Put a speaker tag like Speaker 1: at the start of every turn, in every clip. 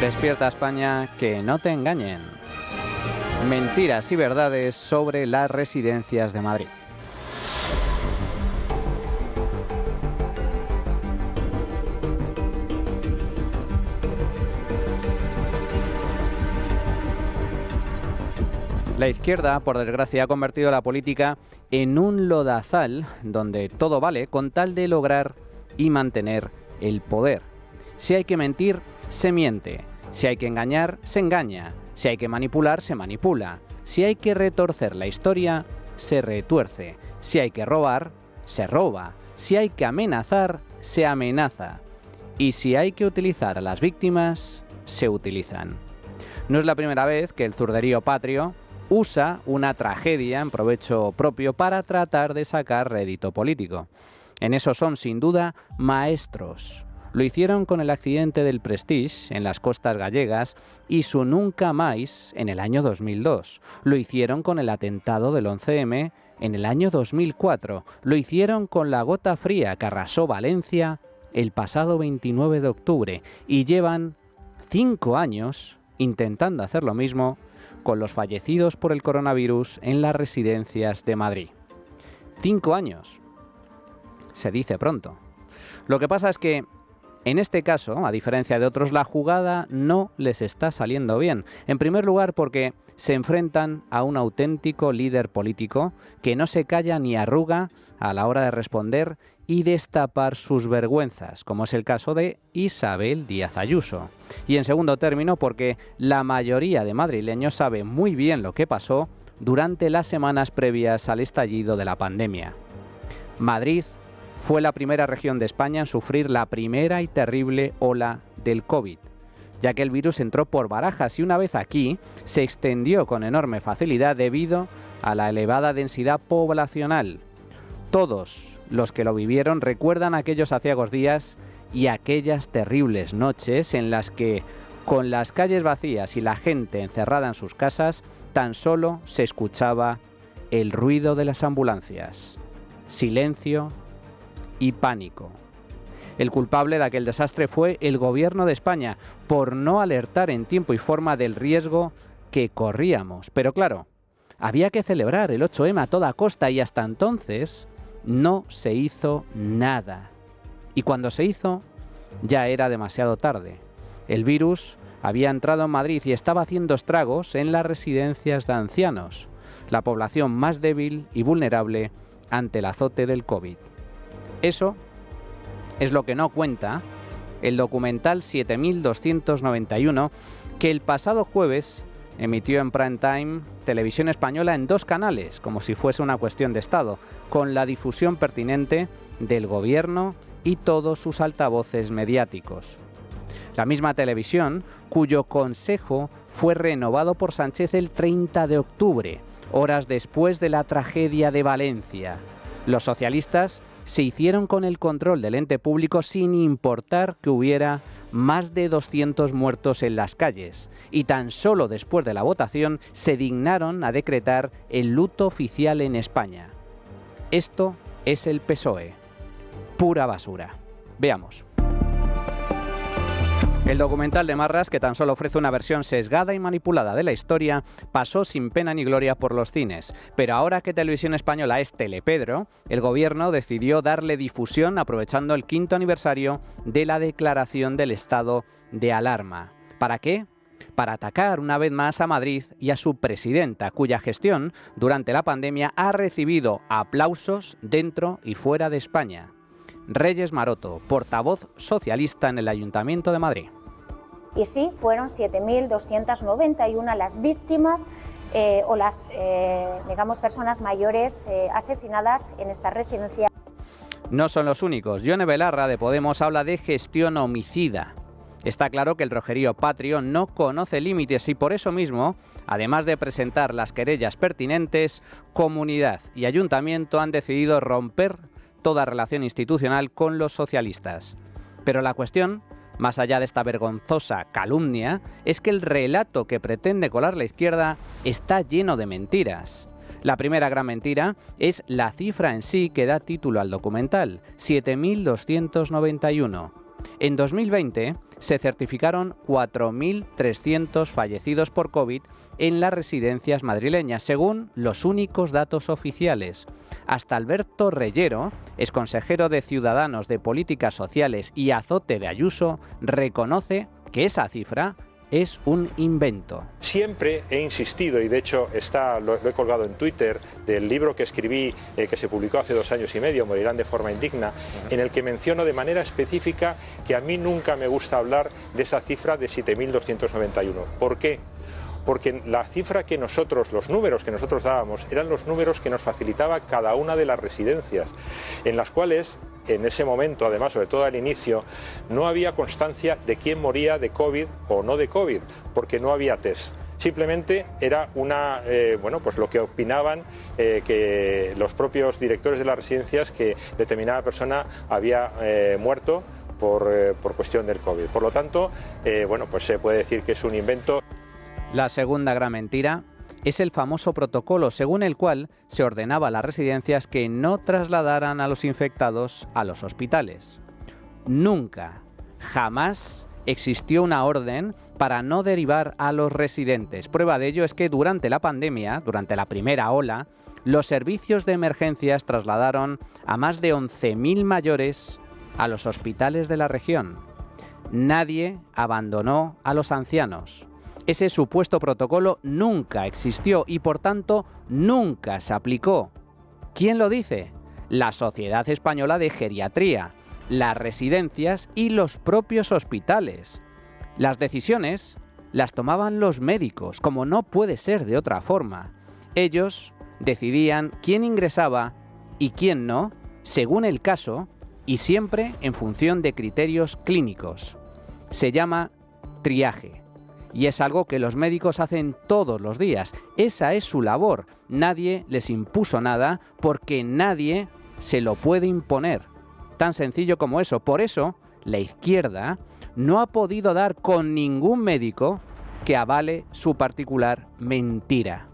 Speaker 1: Despierta España, que no te engañen. Mentiras y verdades sobre las residencias de Madrid. La izquierda, por desgracia, ha convertido la política en un lodazal donde todo vale con tal de lograr y mantener el poder. Si hay que mentir, se miente. Si hay que engañar, se engaña. Si hay que manipular, se manipula. Si hay que retorcer la historia, se retuerce. Si hay que robar, se roba. Si hay que amenazar, se amenaza. Y si hay que utilizar a las víctimas, se utilizan. No es la primera vez que el zurderío patrio usa una tragedia en provecho propio para tratar de sacar rédito político. En eso son, sin duda, maestros. Lo hicieron con el accidente del Prestige en las costas gallegas y su nunca más en el año 2002. Lo hicieron con el atentado del 11M en el año 2004. Lo hicieron con la gota fría que arrasó Valencia el pasado 29 de octubre. Y llevan 5 años intentando hacer lo mismo con los fallecidos por el coronavirus en las residencias de Madrid. 5 años. Se dice pronto. Lo que pasa es que, en este caso, a diferencia de otros, la jugada no les está saliendo bien. En primer lugar, porque se enfrentan a un auténtico líder político que no se calla ni arruga a la hora de responder y destapar sus vergüenzas, como es el caso de Isabel Díaz Ayuso. Y en segundo término, porque la mayoría de madrileños sabe muy bien lo que pasó durante las semanas previas al estallido de la pandemia. Madrid fue la primera región de España en sufrir la primera y terrible ola del COVID, ya que el virus entró por Barajas y una vez aquí se extendió con enorme facilidad debido a la elevada densidad poblacional. Todos los que lo vivieron recuerdan aquellos aciagos días y aquellas terribles noches en las que, con las calles vacías y la gente encerrada en sus casas, tan solo se escuchaba el ruido de las ambulancias, silencio y pánico. El culpable de aquel desastre fue el gobierno de España por no alertar en tiempo y forma del riesgo que corríamos. Pero claro, había que celebrar el 8M a toda costa y hasta entonces no se hizo nada. Y cuando se hizo, ya era demasiado tarde. El virus había entrado en Madrid y estaba haciendo estragos en las residencias de ancianos, la población más débil y vulnerable ante el azote del COVID. Eso es lo que no cuenta el documental 7291 que el pasado jueves emitió en prime time Televisión Española en 2 canales, como si fuese una cuestión de Estado, con la difusión pertinente del gobierno y todos sus altavoces mediáticos. La misma televisión, cuyo consejo fue renovado por Sánchez el 30 de octubre, horas después de la tragedia de Valencia. Los socialistas se hicieron con el control del ente público sin importar que hubiera más de 200 muertos en las calles, y tan solo después de la votación se dignaron a decretar el luto oficial en España. Esto es el PSOE. Pura basura. Veamos. El documental de Marras, que tan solo ofrece una versión sesgada y manipulada de la historia, pasó sin pena ni gloria por los cines. Pero ahora que Televisión Española es Telepedro, el gobierno decidió darle difusión aprovechando el 5º aniversario de la declaración del estado de alarma. ¿Para qué? Para atacar una vez más a Madrid y a su presidenta, cuya gestión durante la pandemia ha recibido aplausos dentro y fuera de España. Reyes Maroto, portavoz socialista en el Ayuntamiento de Madrid.
Speaker 2: Y sí, fueron 7.291 las víctimas o las, personas mayores asesinadas en esta residencia.
Speaker 1: No son los únicos. Yone Belarra, de Podemos, habla de gestión homicida. Está claro que el rojerío patrio no conoce límites y por eso mismo, además de presentar las querellas pertinentes, comunidad y ayuntamiento han decidido romper toda relación institucional con los socialistas. Pero la cuestión, más allá de esta vergonzosa calumnia, es que el relato que pretende colar la izquierda está lleno de mentiras. La primera gran mentira es la cifra en sí que da título al documental, 7.291. En 2020 se certificaron 4.300 fallecidos por COVID en las residencias madrileñas, según los únicos datos oficiales. Hasta Alberto Reyero, exconsejero de Ciudadanos de Políticas Sociales y azote de Ayuso, reconoce que esa cifra es un invento.
Speaker 3: Siempre he insistido, y de hecho lo he colgado en Twitter, del libro que escribí, que se publicó hace 2 años y medio, Morirán de forma indigna, en el que menciono de manera específica que a mí nunca me gusta hablar de esa cifra de 7.291. ¿Por qué? Porque la cifra que nosotros, los números que nosotros dábamos, eran los números que nos facilitaba cada una de las residencias, en las cuales, en ese momento, además, sobre todo al inicio, no había constancia de quién moría de COVID o no de COVID, porque no había test. Simplemente era pues lo que opinaban que los propios directores de las residencias, que determinada persona había muerto por cuestión del COVID. Por lo tanto, pues se puede decir que es un invento.
Speaker 1: La segunda gran mentira es el famoso protocolo según el cual se ordenaba a las residencias que no trasladaran a los infectados a los hospitales. Nunca, jamás existió una orden para no derivar a los residentes. Prueba de ello es que durante la pandemia, durante la primera ola, los servicios de emergencias trasladaron a más de 11.000 mayores a los hospitales de la región. Nadie abandonó a los ancianos. Ese supuesto protocolo nunca existió y, por tanto, nunca se aplicó. ¿Quién lo dice? La Sociedad Española de Geriatría, las residencias y los propios hospitales. Las decisiones las tomaban los médicos, como no puede ser de otra forma. Ellos decidían quién ingresaba y quién no, según el caso, y siempre en función de criterios clínicos. Se llama triaje. Y es algo que los médicos hacen todos los días. Esa es su labor. Nadie les impuso nada porque nadie se lo puede imponer. Tan sencillo como eso. Por eso, la izquierda no ha podido dar con ningún médico que avale su particular mentira.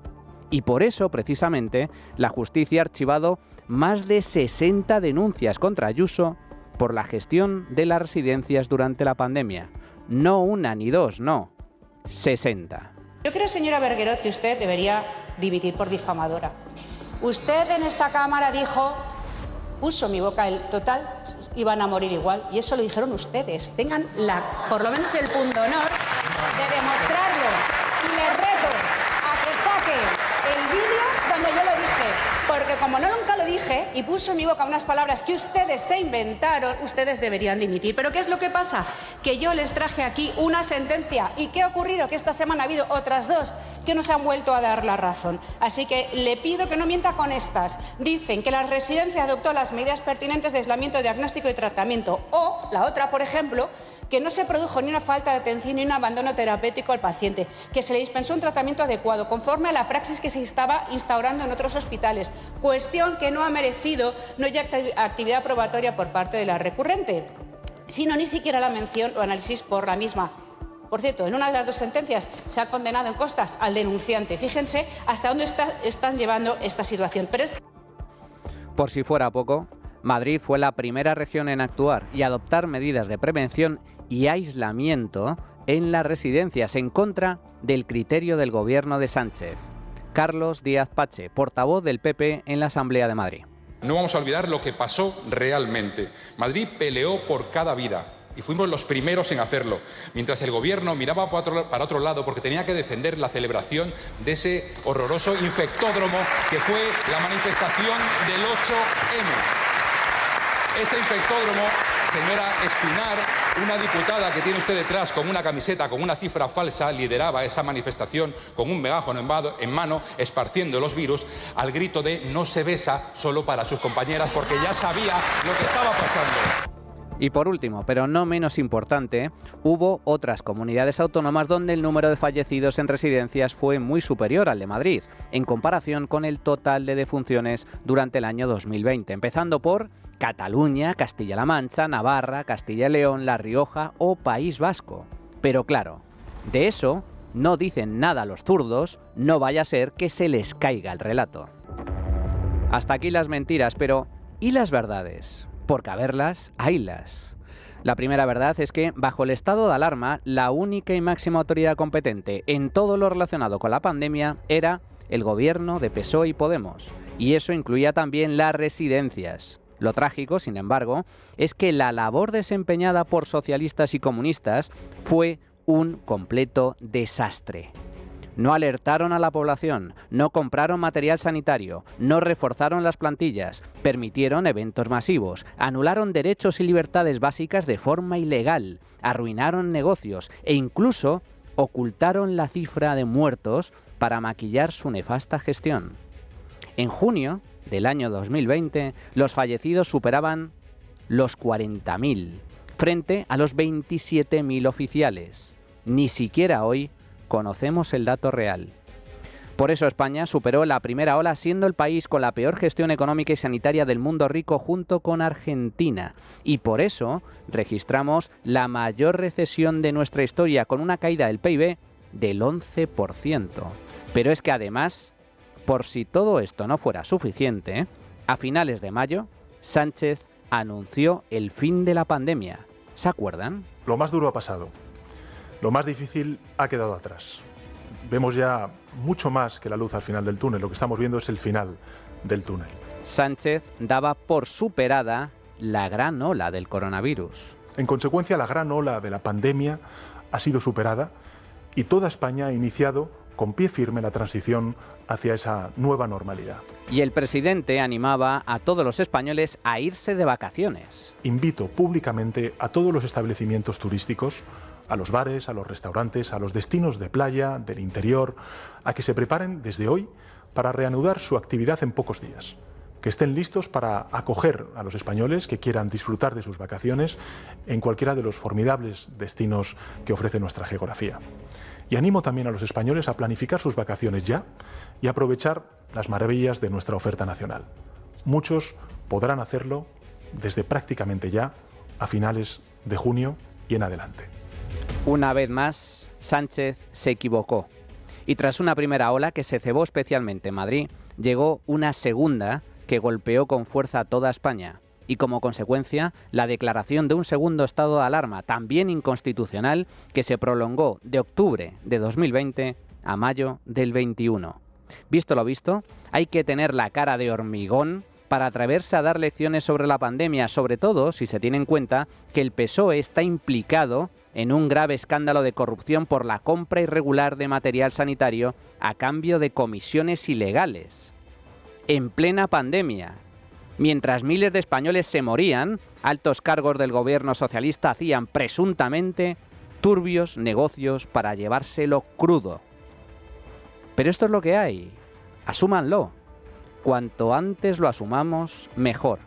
Speaker 1: Y por eso, precisamente, la justicia ha archivado más de 60 denuncias contra Ayuso por la gestión de las residencias durante la pandemia. No una ni dos, no. 60.
Speaker 4: Yo creo, señora Berguerot, que usted debería dimitir por difamadora. Usted en esta Cámara puso mi boca el total, iban a morir igual, y eso lo dijeron ustedes. Tengan por lo menos el pundonor de demostrarlo. Y les reto a que saque el vídeo donde yo lo dije, porque como nunca lo dije y puso en mi boca unas palabras que ustedes se inventaron, ustedes deberían dimitir. ¿Pero qué es lo que pasa? Que yo les traje aquí una sentencia. ¿Y qué ha ocurrido? Que esta semana ha habido otras 2 que nos han vuelto a dar la razón. Así que le pido que no mienta con estas. Dicen que la residencia adoptó las medidas pertinentes de aislamiento, diagnóstico y tratamiento. O la otra, por ejemplo, que no se produjo ni una falta de atención ni un abandono terapéutico al paciente, que se le dispensó un tratamiento adecuado, conforme a la praxis que se estaba instaurando en otros hospitales, cuestión que no ha merecido no ya actividad probatoria por parte de la recurrente, sino ni siquiera la mención o análisis por la misma. Por cierto, en una de las 2 sentencias se ha condenado en costas al denunciante. Fíjense hasta dónde están llevando esta situación.
Speaker 1: Por si fuera poco, Madrid fue la primera región en actuar y adoptar medidas de prevención y aislamiento en las residencias en contra del criterio del gobierno de Sánchez. Carlos Díaz Pache, portavoz del PP en la Asamblea de Madrid.
Speaker 5: No vamos a olvidar lo que pasó realmente. Madrid peleó por cada vida y fuimos los primeros en hacerlo, mientras el gobierno miraba para otro lado porque tenía que defender la celebración de ese horroroso infectódromo que fue la manifestación del 8M. Ese infectódromo, señora Espinar, una diputada que tiene usted detrás con una camiseta con una cifra falsa, lideraba esa manifestación con un megáfono en mano, esparciendo los virus, al grito de "no se besa", solo para sus compañeras, porque ya sabía lo que estaba pasando.
Speaker 1: Y por último, pero no menos importante, hubo otras comunidades autónomas donde el número de fallecidos en residencias fue muy superior al de Madrid, en comparación con el total de defunciones durante el año 2020, empezando por Cataluña, Castilla-La Mancha, Navarra, Castilla y León, La Rioja o País Vasco. Pero claro, de eso no dicen nada los zurdos, no vaya a ser que se les caiga el relato. Hasta aquí las mentiras, pero ¿y las verdades? Porque a verlas, haylas. La primera verdad es que, bajo el estado de alarma, la única y máxima autoridad competente en todo lo relacionado con la pandemia era el gobierno de PSOE y Podemos, y eso incluía también las residencias. Lo trágico, sin embargo, es que la labor desempeñada por socialistas y comunistas fue un completo desastre. No alertaron a la población, no compraron material sanitario, no reforzaron las plantillas, permitieron eventos masivos, anularon derechos y libertades básicas de forma ilegal, arruinaron negocios e incluso ocultaron la cifra de muertos para maquillar su nefasta gestión. En junio del año 2020, los fallecidos superaban los 40.000, frente a los 27.000 oficiales. Ni siquiera hoy conocemos el dato real. Por eso España superó la primera ola siendo el país con la peor gestión económica y sanitaria del mundo rico junto con Argentina. Y por eso registramos la mayor recesión de nuestra historia con una caída del PIB del 11%. Pero es que además, por si todo esto no fuera suficiente, a finales de mayo, Sánchez anunció el fin de la pandemia. ¿Se acuerdan?
Speaker 6: Lo más duro ha pasado. Lo más difícil ha quedado atrás. Vemos ya mucho más que la luz al final del túnel. Lo que estamos viendo es el final del túnel.
Speaker 1: Sánchez daba por superada la gran ola del coronavirus.
Speaker 6: En consecuencia, la gran ola de la pandemia ha sido superada y toda España ha iniciado con pie firme la transición hacia esa nueva normalidad.
Speaker 1: Y el presidente animaba a todos los españoles a irse de vacaciones.
Speaker 6: Invito públicamente a todos los establecimientos turísticos, a los bares, a los restaurantes, a los destinos de playa, del interior, a que se preparen desde hoy para reanudar su actividad en pocos días. Que estén listos para acoger a los españoles que quieran disfrutar de sus vacaciones en cualquiera de los formidables destinos que ofrece nuestra geografía. Y animo también a los españoles a planificar sus vacaciones ya y aprovechar las maravillas de nuestra oferta nacional. Muchos podrán hacerlo desde prácticamente ya, a finales de junio y en adelante.
Speaker 1: Una vez más, Sánchez se equivocó. Y tras una primera ola que se cebó especialmente en Madrid, llegó una segunda que golpeó con fuerza a toda España. Y como consecuencia, la declaración de un segundo estado de alarma, también inconstitucional, que se prolongó de octubre de 2020 a mayo del 21. Visto lo visto, hay que tener la cara de hormigón para atreverse a dar lecciones sobre la pandemia, sobre todo si se tiene en cuenta que el PSOE está implicado en un grave escándalo de corrupción por la compra irregular de material sanitario a cambio de comisiones ilegales. En plena pandemia, mientras miles de españoles se morían, altos cargos del gobierno socialista hacían presuntamente turbios negocios para llevárselo crudo. Pero esto es lo que hay. Asúmanlo. Cuanto antes lo asumamos, mejor.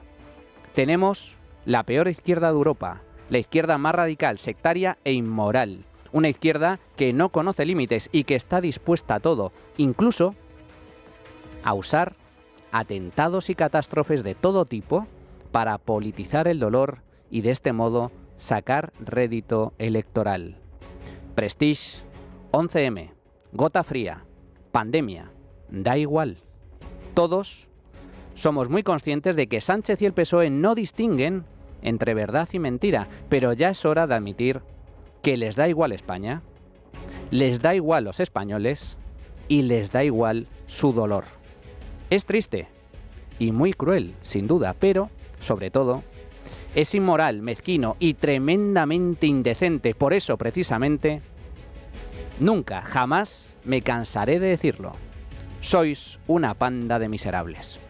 Speaker 1: Tenemos la peor izquierda de Europa, la izquierda más radical, sectaria e inmoral. Una izquierda que no conoce límites y que está dispuesta a todo, incluso a usar atentados y catástrofes de todo tipo para politizar el dolor y de este modo sacar rédito electoral. Prestige, 11M, gota fría, pandemia, da igual. Todos somos muy conscientes de que Sánchez y el PSOE no distinguen entre verdad y mentira, pero ya es hora de admitir que les da igual España, les da igual los españoles y les da igual su dolor. Es triste y muy cruel, sin duda, pero, sobre todo, es inmoral, mezquino y tremendamente indecente. Por eso, precisamente, nunca, jamás me cansaré de decirlo. Sois una panda de miserables.